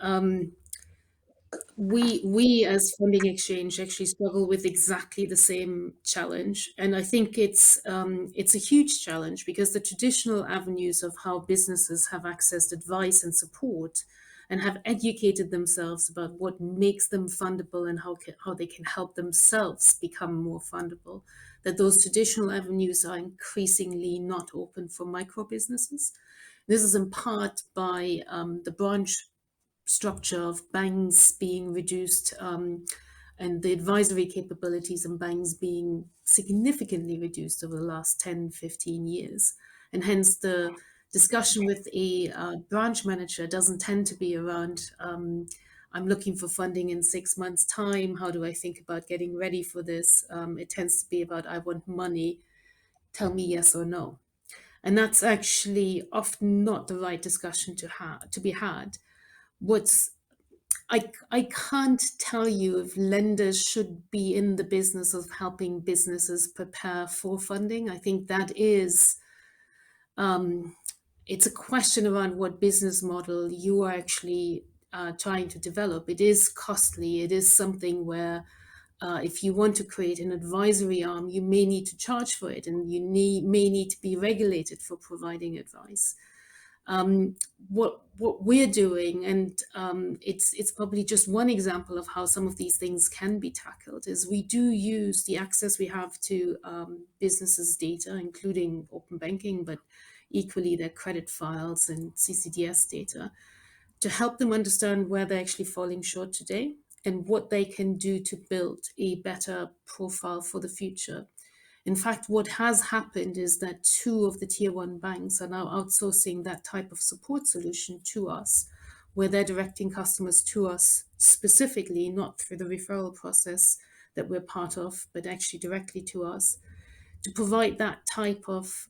We as Funding Exchange actually struggle with exactly the same challenge, and I think it's a huge challenge because the traditional avenues of how businesses have accessed advice and support and have educated themselves about what makes them fundable and how they can help themselves become more fundable, that those traditional avenues are increasingly not open for micro businesses. This is in part by the branch structure of banks being reduced and the advisory capabilities in banks being significantly reduced over the last 10, 15 years. And hence the discussion with a branch manager doesn't tend to be around, I'm looking for funding in 6 months' time. How do I think about getting ready for this? It tends to be about, I want money. Tell me yes or no. And that's actually often not the right discussion to be had. I can't tell you if lenders should be in the business of helping businesses prepare for funding. I think that is, it's a question around what business model you are actually trying to develop. It is costly. It is something where if you want to create an advisory arm, you may need to charge for it, and you may need to be regulated for providing advice. What we're doing, and it's probably just one example of how some of these things can be tackled, is we do use the access we have to businesses' data, including open banking, but equally their credit files and CCDS data, to help them understand where they're actually falling short today and what they can do to build a better profile for the future. In fact, what has happened is that 2 of the tier 1 banks are now outsourcing that type of support solution to us, where they're directing customers to us specifically, not through the referral process that we're part of, but actually directly to us, to provide that type of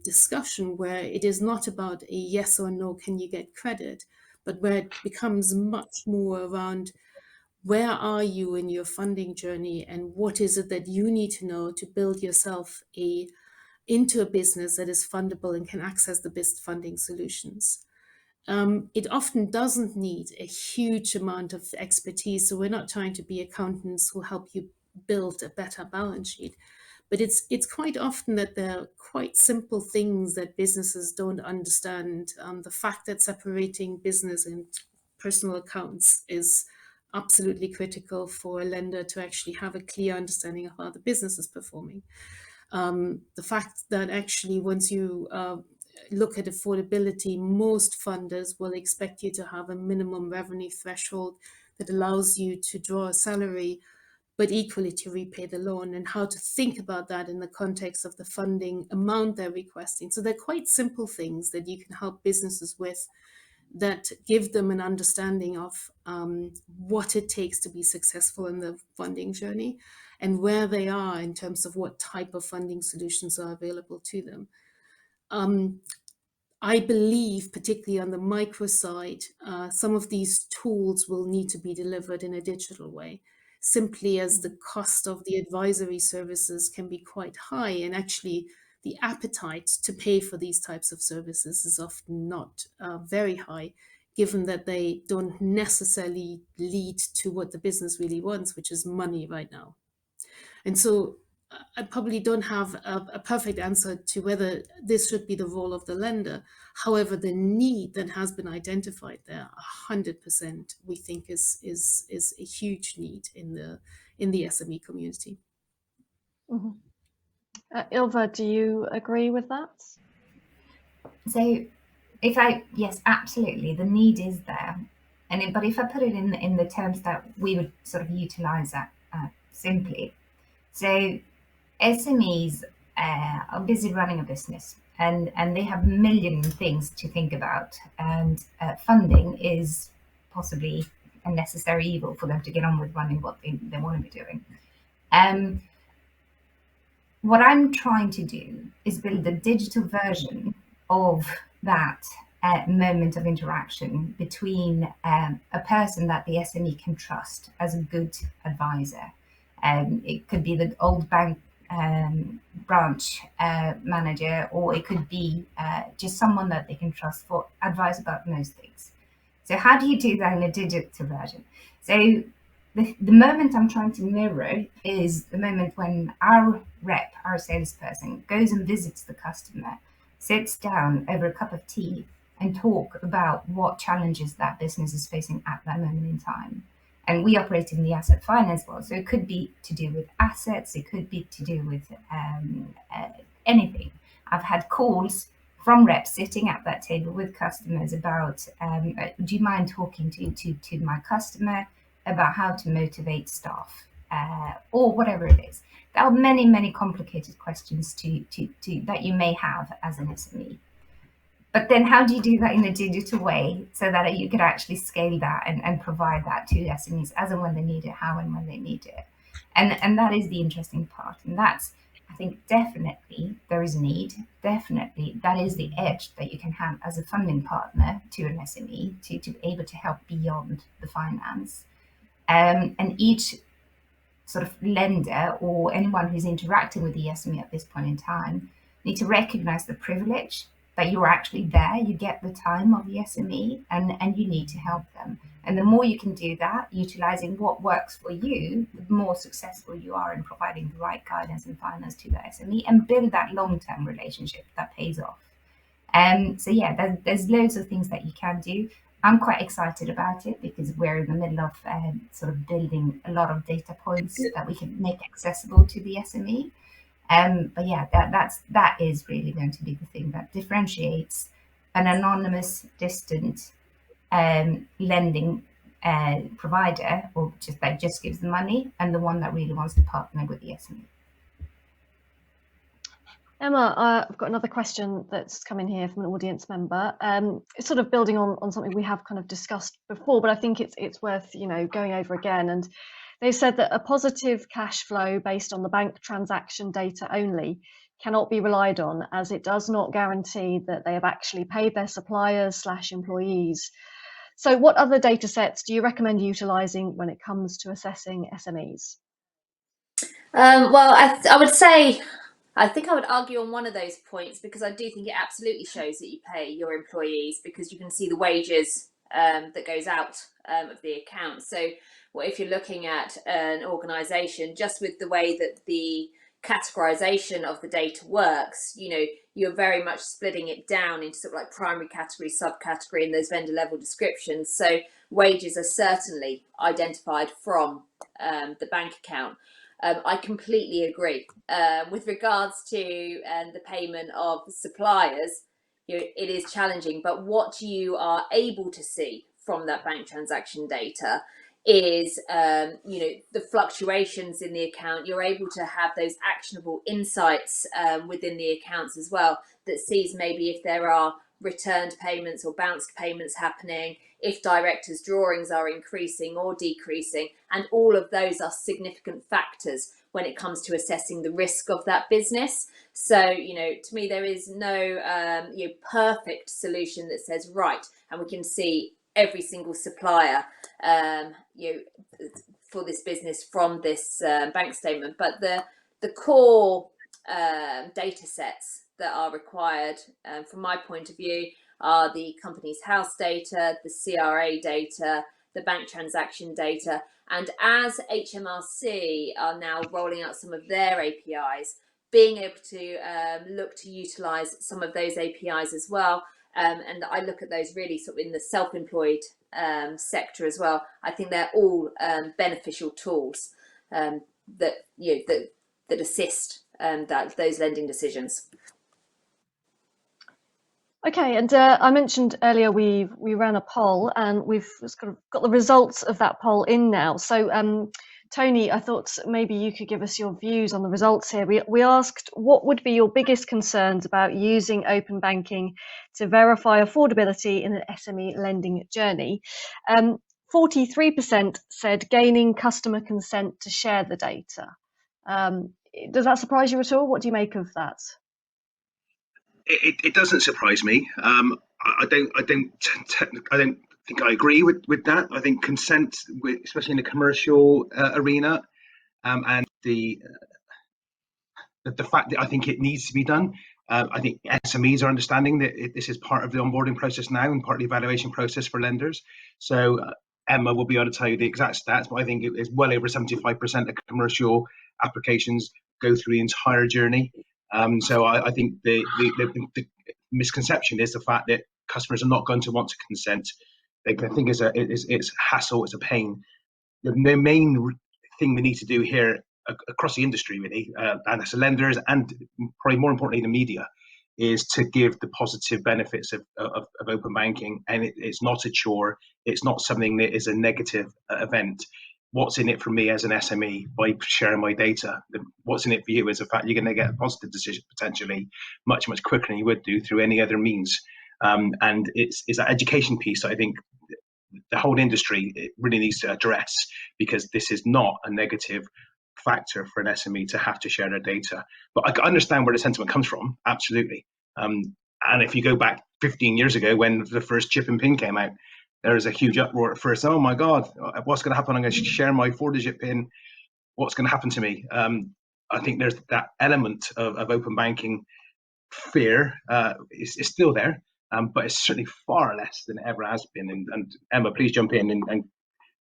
discussion where it is not about a yes or no, can you get credit, but where it becomes much more around, where are you in your funding journey and what is it that you need to know to build yourself into a business that is fundable and can access the best funding solutions. It often doesn't need a huge amount of expertise, so we're not trying to be accountants who help you build a better balance sheet, but it's quite often that there are quite simple things that businesses don't understand. The fact that separating business and personal accounts is absolutely critical for a lender to actually have a clear understanding of how the business is performing. The fact that actually once you look at affordability, most funders will expect you to have a minimum revenue threshold that allows you to draw a salary, but equally to repay the loan, and how to think about that in the context of the funding amount they're requesting. So they're quite simple things that you can help businesses with that give them an understanding of what it takes to be successful in the funding journey and where they are in terms of what type of funding solutions are available to them. I believe, particularly on the micro side, some of these tools will need to be delivered in a digital way, simply as the cost of the advisory services can be quite high, and actually the appetite to pay for these types of services is often not very high, given that they don't necessarily lead to what the business really wants, which is money right now. And so I probably don't have a perfect answer to whether this should be the role of the lender. However, the need that has been identified there, 100%, we think is a huge need in the SME community. Mm-hmm. Ylva, do you agree with that? So yes, absolutely. The need is there. but if I put it in the terms that we would sort of utilize that simply, so SMEs are busy running a business, and they have a million things to think about, and funding is possibly a necessary evil for them to get on with running what they want to be doing. What I'm trying to do is build a digital version of that moment of interaction between a person that the SME can trust as a good advisor. It could be the old bank branch manager, or it could be just someone that they can trust for advice about most things. So how do you do that in a digital version? So the moment I'm trying to mirror is the moment when our rep, our salesperson, goes and visits the customer, sits down over a cup of tea and talk about what challenges that business is facing at that moment in time. And we operate in the asset finance world, so it could be to do with assets, it could be to do with anything. I've had calls from reps sitting at that table with customers about, do you mind talking to my customer about how to motivate staff, or whatever it is. There are many, many complicated questions to that you may have as an SME. But then how do you do that in a digital way so that you could actually scale that and provide that to SMEs as and when they need it, how and when they need it? And that is the interesting part. And that's, I think, definitely there is a need. Definitely that is the edge that you can have as a funding partner to an SME to be able to help beyond the finance. And each sort of lender or anyone who's interacting with the SME at this point in time need to recognize the privilege that you're actually there, you get the time of the SME, and you need to help them. And the more you can do that, utilizing what works for you, the more successful you are in providing the right guidance and finance to the SME and build that long-term relationship that pays off. So yeah, there's loads of things that you can do. I'm quite excited about it because we're in the middle of sort of building a lot of data points that we can make accessible to the SME. But yeah, that is really going to be the thing that differentiates an anonymous, distant lending provider, or just gives the money, and the one that really wants to partner with the SME. Emma, I've got another question that's come in here from an audience member. It's sort of building on something we have kind of discussed before, but I think it's worth going over again. And they said that a positive cash flow based on the bank transaction data only cannot be relied on, as it does not guarantee that they have actually paid their suppliers/employees. So what other data sets do you recommend utilising when it comes to assessing SMEs? Well, I would say, I think I would argue on one of those points, because I do think it absolutely shows that you pay your employees, because you can see the wages that goes out of the account. So if you're looking at an organisation, just with the way that the categorisation of the data works, you're very much splitting it down into sort of like primary category, subcategory, and those vendor level descriptions. So wages are certainly identified from the bank account. I completely agree. With regards to the payment of suppliers, it is challenging, but what you are able to see from that bank transaction data is, the fluctuations in the account. You're able to have those actionable insights within the accounts as well, that sees maybe if there are returned payments or bounced payments happening, if directors' drawings are increasing or decreasing, and all of those are significant factors when it comes to assessing the risk of that business. So, to me, there is no perfect solution that says, right, and we can see every single supplier for this business from this bank statement. But the core data sets that are required, from my point of view, are the company's house data, the CRA data, the bank transaction data. And as HMRC are now rolling out some of their APIs, being able to look to utilise some of those APIs as well. And I look at those really sort of in the self-employed sector as well. I think they're all beneficial tools that assist those lending decisions. Okay, and I mentioned earlier we ran a poll, and we've sort of got the results of that poll in now. So, Tony, I thought maybe you could give us your views on the results here. We asked what would be your biggest concerns about using open banking to verify affordability in an SME lending journey. 43% said gaining customer consent to share the data. Does that surprise you at all? What do you make of that? It doesn't surprise me. I don't think I agree with that. I think consent, especially in the commercial arena, and the fact that I think it needs to be done. I think SMEs are understanding that this is part of the onboarding process now and part of the evaluation process for lenders. So Emma will be able to tell you the exact stats, but I think it's well over 75% of commercial applications go through the entire journey. So I think the misconception is the fact that customers are not going to want to consent. They think it's hassle, it's a pain. The main thing we need to do here across the industry, really, and as lenders, and probably more importantly, the media, is to give the positive benefits of open banking. And it's not a chore. It's not something that is a negative event. What's in it for me as an SME by sharing my data? What's in it for you is the fact you're going to get a positive decision potentially much quicker than you would do through any other means. And it's that education piece that I think the whole industry really needs to address, because this is not a negative factor for an SME to have to share their data. But I understand where the sentiment comes from, absolutely. And if you go back 15 years ago when the first chip and PIN came out, there was a huge uproar at first. Oh my God, what's going to happen? I'm going to share my 4-digit PIN. What's going to happen to me? I think there's that element of open banking fear is still there, but it's certainly far less than it ever has been. And Emma, please jump in and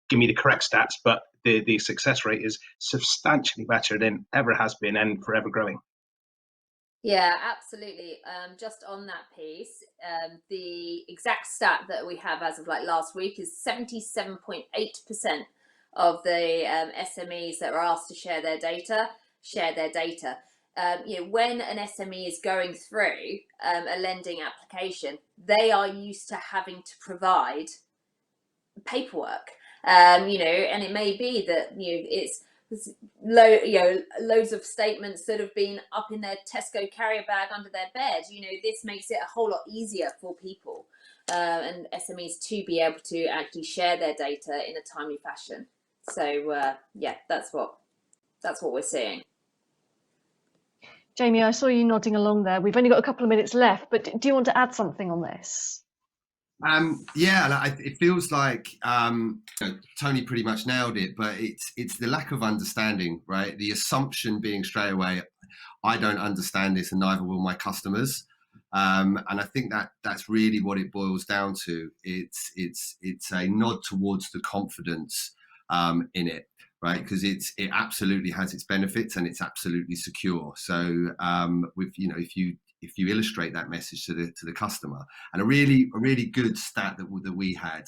give me the correct stats, but the success rate is substantially better than ever has been and forever growing. Yeah, absolutely. Just on that piece, the exact stat that we have as of like last week is 77.8% of the SMEs that are asked to share their data. When an SME is going through a lending application, they are used to having to provide paperwork. And it may be that it's loads of statements that have been up in their Tesco carrier bag under their bed. This makes it a whole lot easier for people and SMEs to be able to actually share their data in a timely fashion. So that's what we're seeing. Jamie, I saw you nodding along there. We've only got a couple of minutes left, but do you want to add something on this? It feels like Tony pretty much nailed it, but it's the lack of understanding, right? The assumption being straight away, I don't understand this, and neither will my customers. And I think that's really what it boils down to. It's a nod towards the confidence in it, right? Because it absolutely has its benefits and it's absolutely secure. So if you illustrate that message to the customer, and a really good stat that we had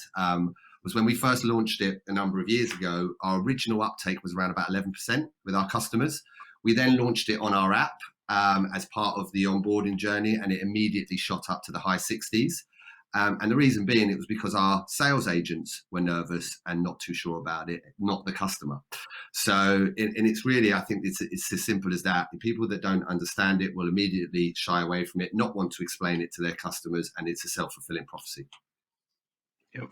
was when we first launched it a number of years ago, our original uptake was around about 11% with our customers. We then launched it on our app as part of the onboarding journey, and it immediately shot up to the high 60s. And the reason being, it was because our sales agents were nervous and not too sure about it, not the customer. So, and it's really, I think it's as simple as that. The people that don't understand it will immediately shy away from it, not want to explain it to their customers, and it's a self-fulfilling prophecy. Yep.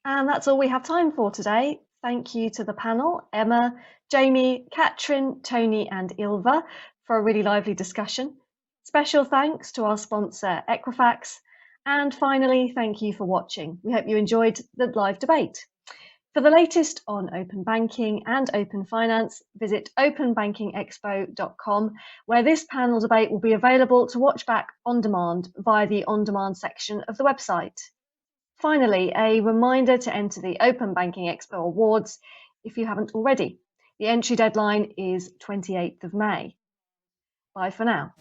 And that's all we have time for today. Thank you to the panel, Emma, Jamie, Katrin, Tony and Ylva, for a really lively discussion. Special thanks to our sponsor, Equifax. And finally, thank you for watching. We hope you enjoyed the live debate. For the latest on open banking and open finance, visit openbankingexpo.com, where this panel debate will be available to watch back on demand via the on-demand section of the website. Finally, a reminder to enter the Open Banking Expo Awards if you haven't already. The entry deadline is 28th of May. Bye for now.